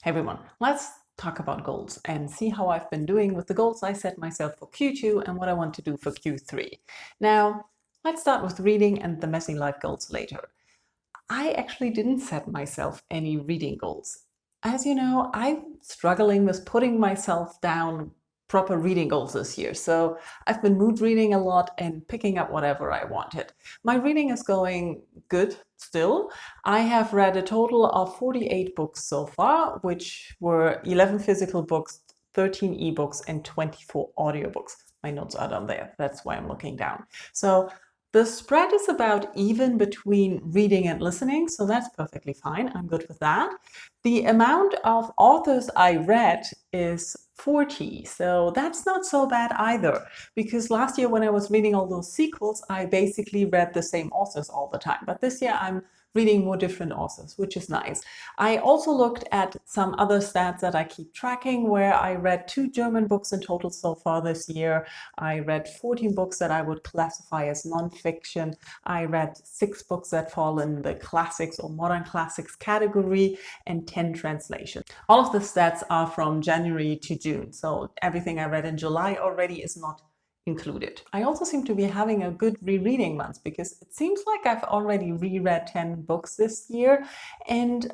Hey everyone, let's talk about goals and see how I've been doing with the goals I set myself for Q2 and what I want to do for Q3. Now, let's start with reading and the messy life goals later. I actually didn't set myself any reading goals. As you know, I'm struggling with putting myself down proper reading goals this year. So I've been mood reading a lot and picking up whatever I wanted. My reading is going good still. I have read a total of 48 books so far, which were 11 physical books, 13 ebooks, and 24 audiobooks. My notes are down there. That's why I'm looking down. So the spread is about even between reading and listening, so that's perfectly fine. I'm good with that. The amount of authors I read is 40, so that's not so bad either, because last year when I was reading all those sequels, I basically read the same authors all the time. But this year I'm reading more different authors, which is nice. I also looked at some other stats that I keep tracking, where I read 2 German books in total so far this year. I read 14 books that I would classify as nonfiction. I read 6 books that fall in the classics or modern classics category and 10 translations. All of the stats are from January to June, so everything I read in July already is not included. I also seem to be having a good rereading month because it seems like I've already reread 10 books this year and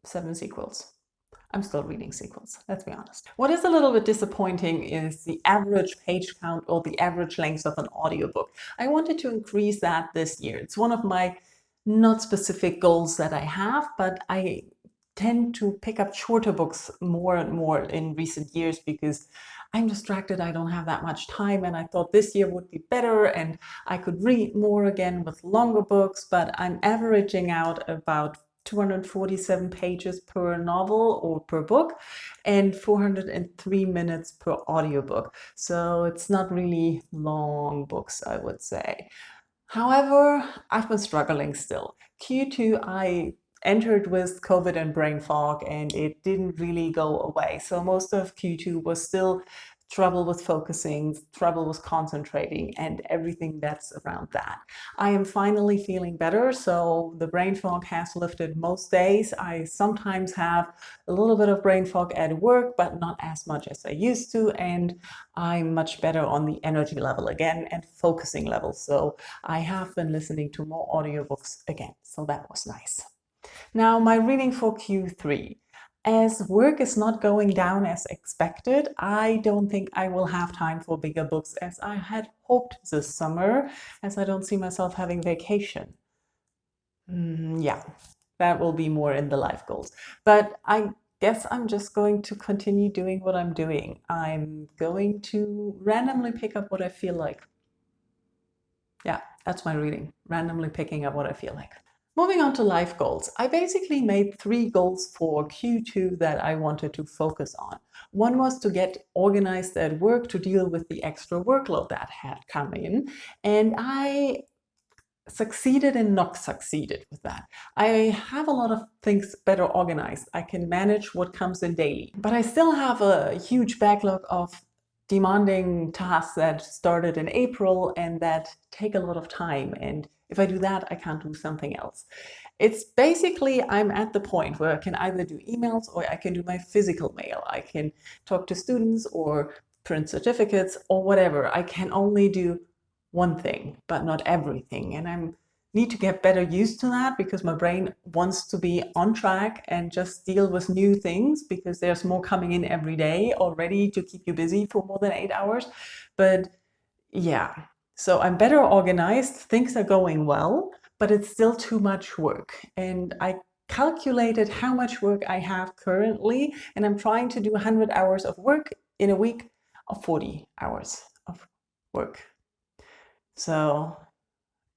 7 sequels. I'm still reading sequels, let's be honest. What is a little bit disappointing is the average page count or the average length of an audiobook. I wanted to increase that this year. It's one of my not specific goals that I have, but I tend to pick up shorter books more and more in recent years because I'm distracted, I don't have that much time, and I thought this year would be better and I could read more again with longer books, but I'm averaging out about 247 pages per novel or per book and 403 minutes per audiobook. So it's not really long books, I would say. However, I've been struggling still. Q2, I entered with COVID and brain fog, and it didn't really go away. So most of Q2 was still trouble with focusing, trouble with concentrating, and everything that's around that. I am finally feeling better, so the brain fog has lifted most days. I sometimes have a little bit of brain fog at work, but not as much as I used to, and I'm much better on the energy level again and focusing level. So I have been listening to more audiobooks again, so that was nice. Now, my reading for Q3. As work is not going down as expected, I don't think I will have time for bigger books as I had hoped this summer, as I don't see myself having vacation. Yeah, that will be more in the life goals. But I guess I'm just going to continue doing what I'm doing. I'm going to randomly pick up what I feel like. Yeah, that's my reading. Randomly picking up what I feel like. Moving on to life goals. I basically made 3 goals for Q2 that I wanted to focus on. One was to get organized at work to deal with the extra workload that had come in. And I succeeded and not succeeded with that. I have a lot of things better organized. I can manage what comes in daily. But I still have a huge backlog of demanding tasks that started in April and that take a lot of time. And if I do that, I can't do something else. It's basically, I'm at the point where I can either do emails or I can do my physical mail. I can talk to students or print certificates or whatever. I can only do one thing, but not everything. And I need to get better used to that because my brain wants to be on track and just deal with new things because there's more coming in every day already to keep you busy for more than 8 hours. But yeah, so I'm better organized, things are going well, but it's still too much work. And I calculated how much work I have currently, and I'm trying to do 100 hours of work in a week of 40 hours of work. So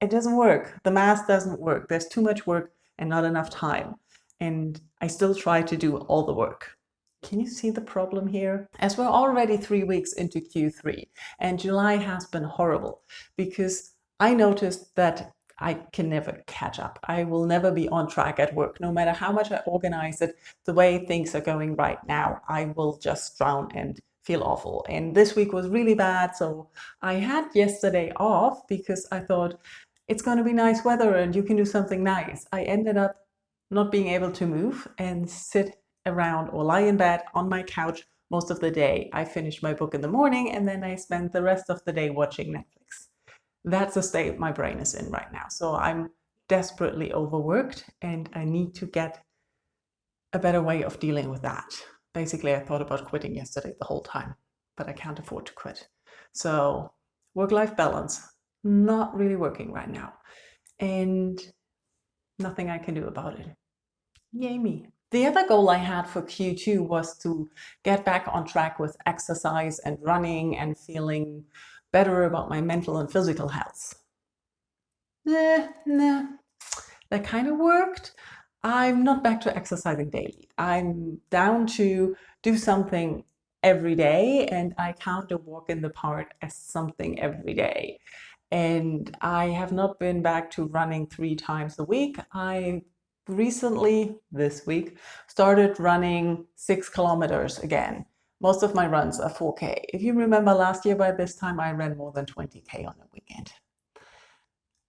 it doesn't work. The math doesn't work. There's too much work and not enough time. And I still try to do all the work. Can you see the problem here? As we're already 3 weeks into Q3 and July has been horrible because I noticed that I can never catch up. I will never be on track at work. No matter how much I organize it, the way things are going right now, I will just drown and feel awful. And this week was really bad. So I had yesterday off because I thought it's going to be nice weather and you can do something nice. I ended up not being able to move and sit around or lie in bed on my couch most of the day. I finish my book in the morning and then I spend the rest of the day watching Netflix. That's the state my brain is in right now. So I'm desperately overworked and I need to get a better way of dealing with that. Basically, I thought about quitting yesterday the whole time, but I can't afford to quit. So work-life balance, not really working right now. And nothing I can do about it. Yay me. The other goal I had for Q2 was to get back on track with exercise and running and feeling better about my mental and physical health. Nah, that kind of worked. I'm not back to exercising daily. I'm down to do something every day, and I count a walk in the park as something every day. And I have not been back to running 3 times a week. I recently, this week, started running 6 kilometers again. Most of my runs are 4K. If you remember last year by this time, I ran more than 20K on a weekend.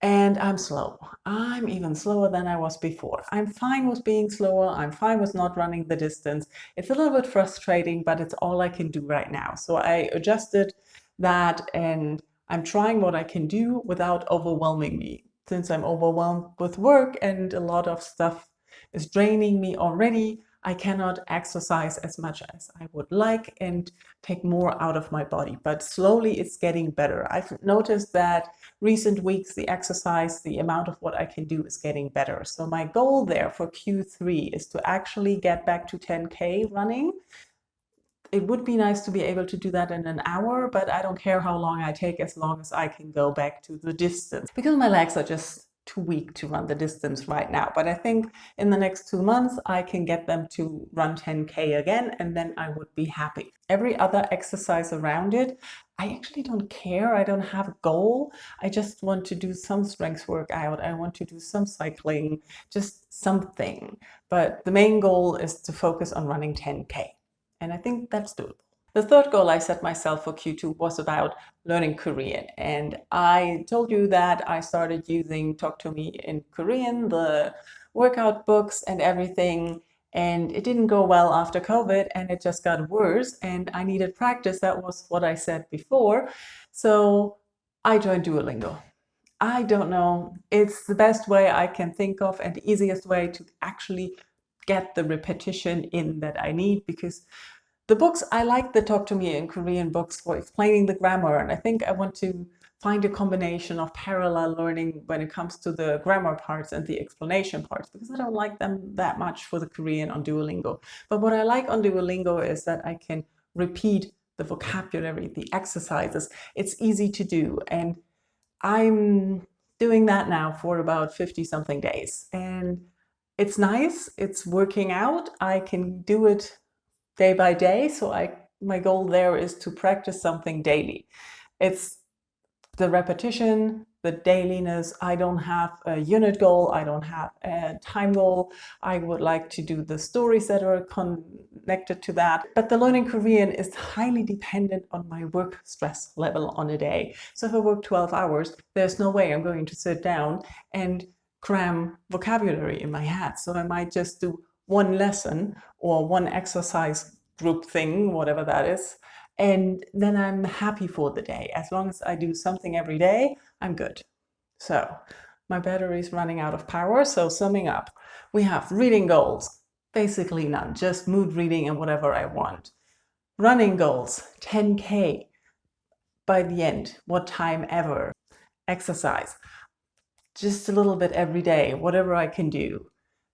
And I'm slow. I'm even slower than I was before. I'm fine with being slower. I'm fine with not running the distance. It's a little bit frustrating, but it's all I can do right now. So I adjusted that and I'm trying what I can do without overwhelming me. Since I'm overwhelmed with work and a lot of stuff is draining me already, I cannot exercise as much as I would like and take more out of my body. But slowly it's getting better. I've noticed that recent weeks, the exercise, the amount of what I can do is getting better. So my goal there for Q3 is to actually get back to 10K running. It would be nice to be able to do that in an hour, but I don't care how long I take as long as I can go back to the distance because my legs are just too weak to run the distance right now. But I think in the next 2 months, I can get them to run 10K again, and then I would be happy. Every other exercise around it, I actually don't care. I don't have a goal. I just want to do some strength workout. I want to do some cycling, just something. But the main goal is to focus on running 10K. And I think that's doable. The third goal I set myself for Q2 was about learning Korean. And I told you that I started using Talk to Me in Korean, the workout books and everything. And it didn't go well after COVID and it just got worse. And I needed practice. That was what I said before. So I joined Duolingo. I don't know. It's the best way I can think of and the easiest way to actually get the repetition in that I need, because the books, I like the Talk to Me in Korean books for explaining the grammar, and I think I want to find a combination of parallel learning when it comes to the grammar parts and the explanation parts, because I don't like them that much for the Korean on Duolingo. But what I like on Duolingo is that I can repeat the vocabulary, the exercises. It's easy to do, and I'm doing that now for about 50 something days, and it's nice. It's working out. I can do it day by day. So my goal there is to practice something daily. It's the repetition, the dailiness. I don't have a unit goal. I don't have a time goal. I would like to do the stories that are connected to that. But the learning Korean is highly dependent on my work stress level on a day. So if I work 12 hours, there's no way I'm going to sit down and cram vocabulary in my head. So I might just do one lesson or one exercise group thing, whatever that is, and then I'm happy for the day. As long as I do something every day, I'm good. So my battery is running out of power. So summing up, we have reading goals, basically none, just mood reading and whatever I want. Running goals, 10K by the end, what time ever. Exercise, just a little bit every day, whatever I can do.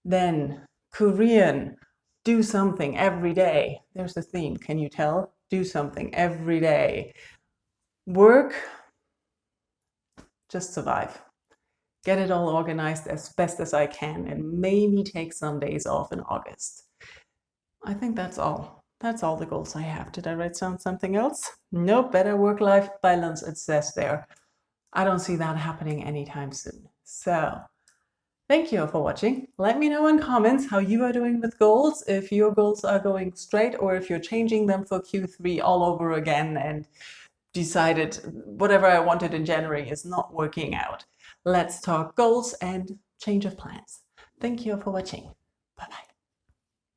Then Korean, do something every day. There's the theme, can you tell? Do something every day. Work, just survive. Get it all organized as best as I can and maybe take some days off in August. I think that's all. That's all the goals I have. Did I write down something else? Nope, better work-life balance, it says there. I don't see that happening anytime soon. So thank you for watching. Let me know in comments how you are doing with goals, if your goals are going straight or if you're changing them for Q3 all over again and decided whatever I wanted in January is not working out. Let's talk goals and change of plans. Thank you for watching. Bye-bye.